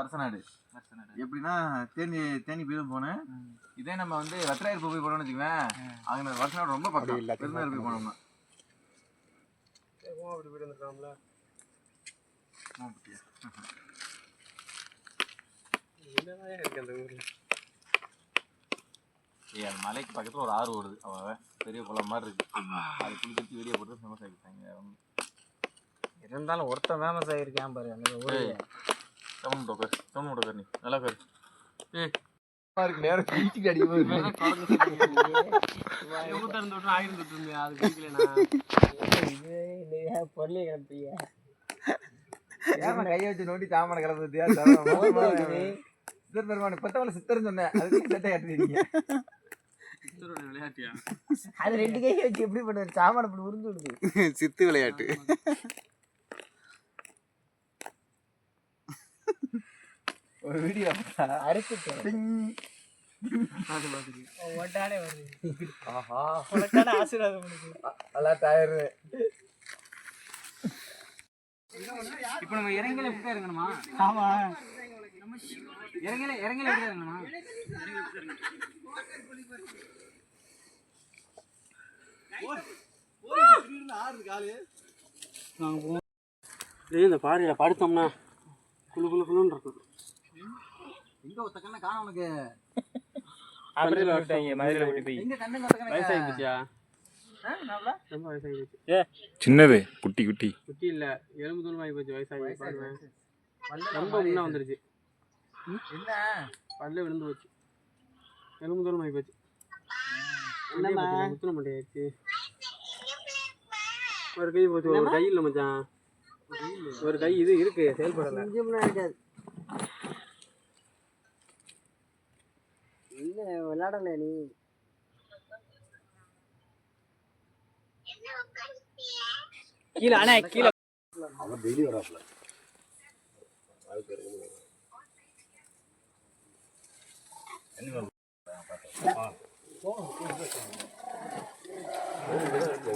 பரசநாடு. எப்படின்னா தேனி போய் போனேன். இதே நம்ம வந்து வத்திராயிருப்பு போய் போனோம்னு வச்சுக்குவேன், அங்கே பரசநாடு ரொம்ப பக்கம். பெருநாடு போய் போனோம்னா அப்படி போய் வந்துருக்காங்களா? இருக்கு அந்த ஊர்ல. அந்த மலைக்கு பக்கத்துல ஒரு ஆறு ஓடுது, அவன் பெரிய குளம் மாதிரி இருக்கு. அது குளிச்சு வீடியோ போட்டு ஃபேமஸ் ஆகிட்டாங்க. இருந்தாலும் ஒருத்தன் ஃபேமஸ் ஆகிருக்கேன் பாரு. அந்த ஊர் டவுன் டோக்கர் நீ நல்லா பேர் இருக்கு. நேரம் குளிச்சுக்கு அடிக்க போகுது. பொருளை கிளப்பிய கையை வச்சு நோண்டி சாமான கிளம்புத்தியா? சித்தர் பெருமான் இப்பத்தவளை சித்தர்னு சொன்னேன், அதுக்கு சட்டை கட்டுறீங்க. விளையாட்டியா? அது 2 கையை வச்சு எப்படி பண்ணுவாரு? சாமான அப்படி உறிஞ்சு விடுது. சித்து விளையாட்டு. ஒரு வீடியோ அரிசிட்டு ஓட்டானே வருது. ஆஹா, உனக்கான ஆசீர்வாதம் பண்ணுது. நல்லா டயரு. இப்போ நம்ம இறங்கல எப்படி இறங்கணுமா? ஆமா, இறங்கல எப்படி இறங்கணுமா? இந்த பாறையில படுத்தோம்னா குளு குளு குளுன்னு இருக்கும். எங்க ஒத்தக்கண்ண காணோம் உனக்கு? மதுரையில விட்டு போய் எங்க கண்ணுங்க ஒத்தக்கண்ண? வயசாகி போச்சியா? ரொம்ப வயசாகி போச்சு. சின்னது குட்டி குட்டி குட்டி இல்ல, எலும்பு தூரமாகி போச்சு. வயசாகி பாருங்க, ரொம்ப முன்ன வந்துருச்சு. என்ன பல்ல விழுந்து போச்சு, எலும்பு தூரமாகி போச்சு. முத்திர மாட்டேயாச்சு. ஒரு கை போச்சு, ஒரு கை இல்லை மச்சான். ஒரு கை இது இருக்கு, செயல்படல. இல்ல விளையாடல நீ. கீழே ஆனா கீழே அவன் டெய்லி வராப்ல.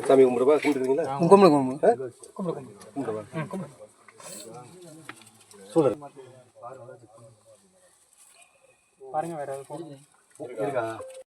சாமி கும்பிடுவா? கும்பிட்டுருக்கீங்களா? கும்பிடுவா. சூழல் பாருங்க, வேற எதாவது இருக்கா?